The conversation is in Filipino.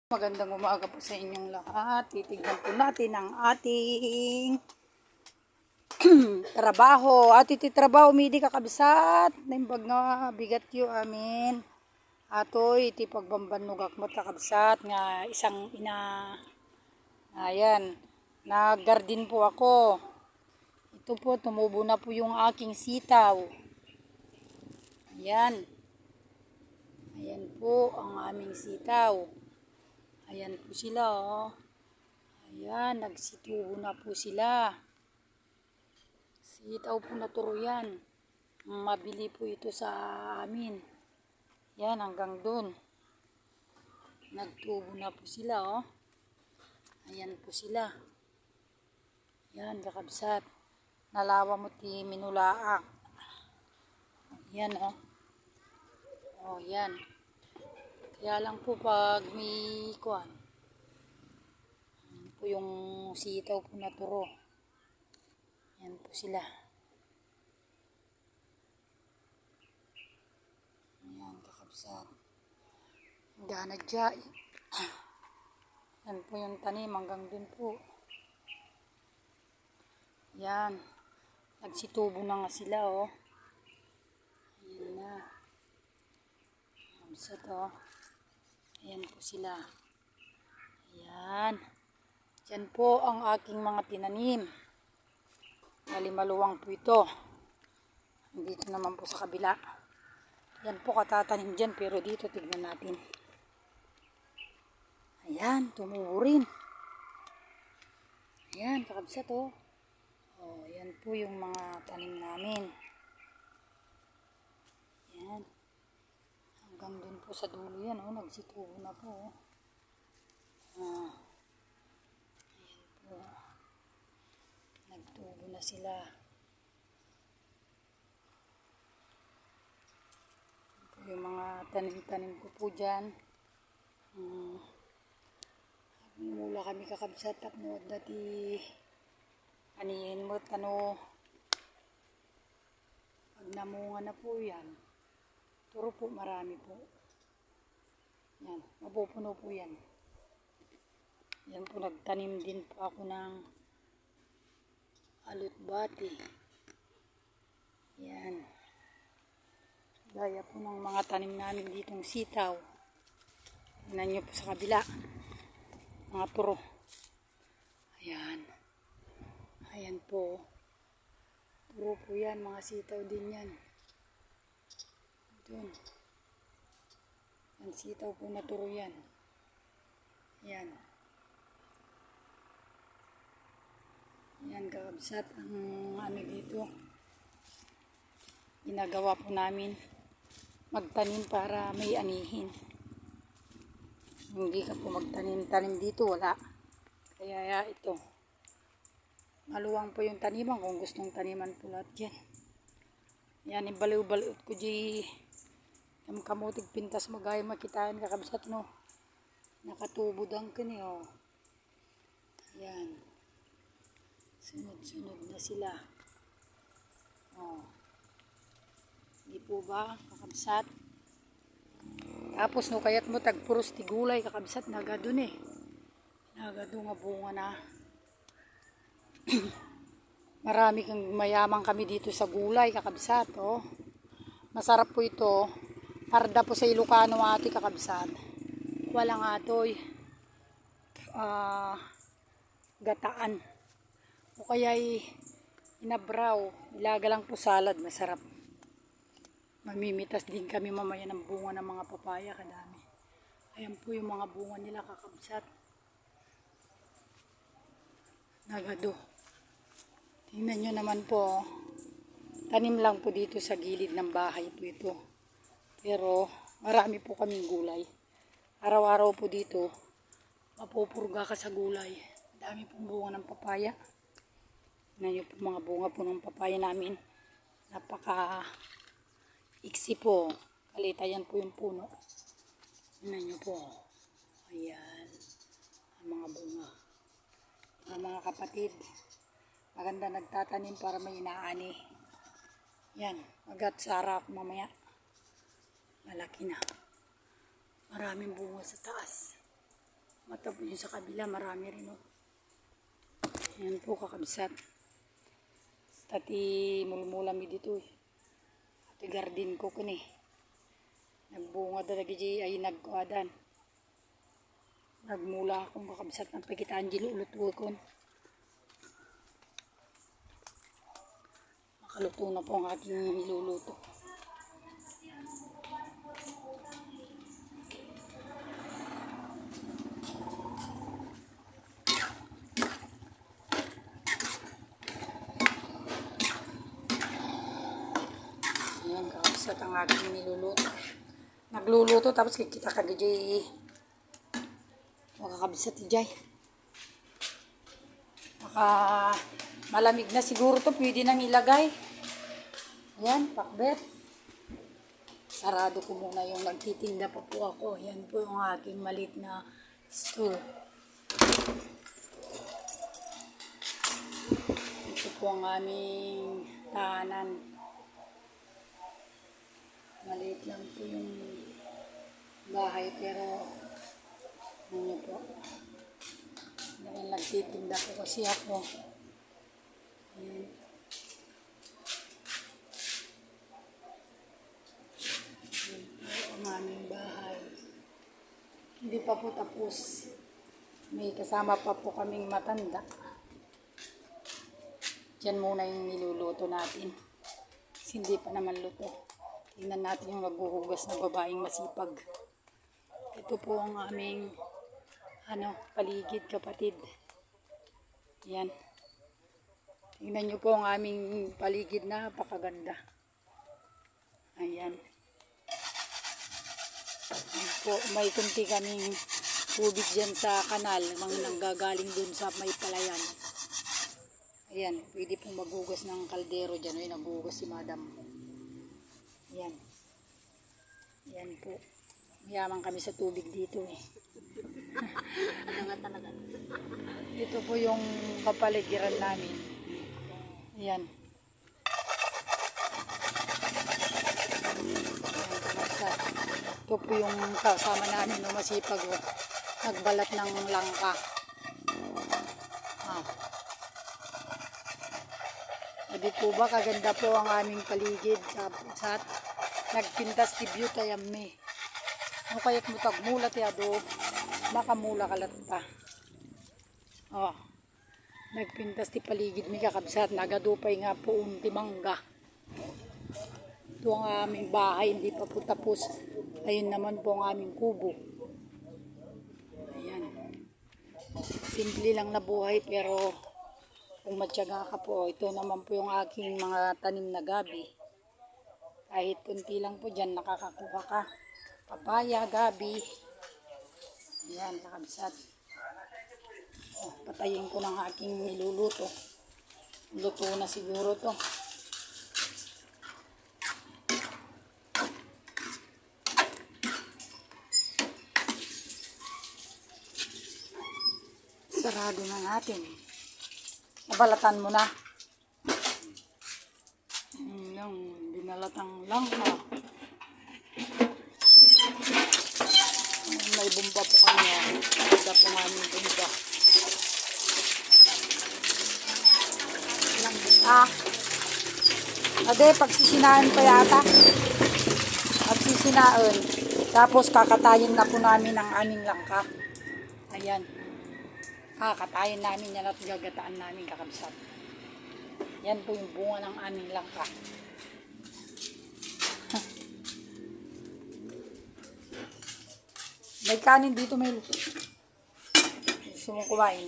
Magandang umaga po sa inyong lahat. Titignan po natin ang ating trabaho. At ititrabaho midi kakabsat. Naimbag nga bigat yu amin. Atoy iti pagbambanog akmat kakabsat nga isang ina. Ayan. Nag-garden po ako. Ito po tumubo na po yung aking sitaw. Ayan. Ayan po ang aming sitaw. Ayan po sila, oh. Ayan, nagsitubo na po sila. Sitaw po na turo yan. Mabili po ito sa amin. Yan, hanggang dun. Nagtubo na po sila, oh. Ayan po sila. Yan, kakabsat. Nalawa mo ti minulaak. Yan, oh. Oh, yan. Kaya lang po pag may kuwan, po yung sitaw po na turo. Yan po sila. Yan kakabsat. Ganadya. Yan po yung tanim hanggang dun po. Yan. Nagsitubo na nga sila, oh. Ayan na. Kakabsat, oh. Ayan po sila. Ayan. Yan po ang aking mga tinanim. Malimaluwang po ito. Dito naman po sa kabila. Yan po katatanim dyan pero dito tignan natin. Ayan, tumubo rin. Ayan, kakabsat, oh. Oh, yan po yung mga tanim namin. Ayan. Hanggang dun po sa dulo yan, oh. Nagsitubo na po, oh. Ayan po. Nagtubo na sila. Ayan po yung mga tanim-tanim ko po dyan. Mula kami kakabsat tapnood dati anihin mo tano pag namunga na po yan. Turo po marami po. Yan, mapupuno po yan. Yan po, nagtanim din po ako ng alutbati. Yan. Gaya po ng mga tanim namin ditong sitaw. Tingnan nyo po sa kabila. Mga turo. Ayan. Ayan po. Turo po yan. Mga sitaw din yan. Doon. Yan sitaw po na turo yan. Ayan. Yan kakabsat ang ano dito. Ginagawa po namin magtanim para may anihin. Hindi ka po magtanim-tanim dito, wala. Kaya ito. Maluwang po yung taniman kung gustong taniman po lahat yan. Yan, ibaliw-baliw ko di yung kamutig pintas magaya makitaan kakabsat, no. Nakatubod ang kani, oh. Yan. Sunod-sunod na sila. Oh. Di po ba, kakabsat? Tapos no kayat mo tagpuros ti gulay kakabsat nagado eh. Nagado nga bunga na. Marami kang mayamang kami dito sa gulay kakabsat, oh. Masarap po ito. Parda po sa Ilocano ati kakabsat. Walang atoy. Gataan. O kaya'y inabraw. Ilaga lang po salad, masarap. Mamimitas din kami mamaya ng bunga ng mga papaya, kadami. Ayan po yung mga bunga nila kakabsat. Nagado. Tingnan nyo naman po. Tanim lang po dito sa gilid ng bahay po ito. Pero marami po kaming gulay. Araw-araw po dito, mapupurga ka sa gulay. Dami pong bunga ng papaya. Tingnan nyo po mga bunga po ng papaya namin. Napaka iksi po. Kalitayan po yung puno. Tingnan nyo po. Ayan. Ang mga bunga. Mga kapatid. Maganda nagtatanim para may inaani. Yan. Magat sara ako mamaya. Malaki na. Maraming bunga sa taas. Matapos yung sa kabila, marami rin oh. Ayan po kakabsat. Tati mulmulami dito eh. Ati garden ko kun eh. Nagbunga talaga ay nagkuadan. Nagmula akong kakabsat ng pagitaan dilo luto ko. Makaluto na po ang aking niluluto. Ayan, kakabsat ang aking niluluto. Nagluluto tapos kikita ka DJ. Makakabsat DJ. Malamig na siguro to, pwede nang ilagay. Ayan, pakbet. Sarado ko muna yung nagtitinda pa po ako. Ayan po yung aking maliit na stool. Ito po ang aming tahanan. Maliit lang po yung bahay pero ano po. Dahil nagtitinda po kasi ako. Ayan. Ayan po ang aming bahay. Hindi pa po tapos. May kasama pa po kaming matanda. Diyan muna yung niluluto natin. Kasi hindi pa naman luto. Tingnan natin yung maghuhugas na babaeng masipag. Ito po ang aming paligid kapatid. Yan. Tingnan nyo po ang aming paligid na napakaganda. Ayan. Ayan po, may kunti kaming tubig dyan sa kanal. Mga nanggagaling dun sa may palayan. Ayan, pwede pong maghugas ng kaldero dyan. Ay, naghugas si madam. Ayan. Ayan po. Mayaman kami sa tubig dito eh. Ito po yung kapaligiran namin. Ayan. Ayan, ito po yung kasama namin no, masipag oh. Nagbalat ng langka. Hindi po ba kaganda po ang aming paligid sa nagpintas ti beauty yamme. No kaya't mutag mula ti ado makamula kalat pa. Oh. Nagpintas ti paligid mi kakabsat nagadupay nga po unti mangga. Ito ang aming bahay hindi pa po tapos. Ayun naman po ang aming kubo. Ayan. Simple lang na buhay pero kung matyaga ka po, ito naman po yung aking mga tanim na gabi. Kahit kunti lang po dyan, nakakakuha ka. Papaya, gabi. Ayan, nakabsat. Oh, patayin ko ng aking niluluto. Luto na siguro to. Sarado na natin. Nabalatan mo na. Yung binalatang langka. May bumba po kanya. Ganda po nga yung bumba. Ade, pagsisinaan pa yata. Pagsisinaan. Tapos kakatayin na po namin ang aming langka. Ayan. Kakatayin namin yan at gagataan namin kakabsat. Yan po yung bunga ng aming langka. May kanin dito, may luto. Gusto mong kumain.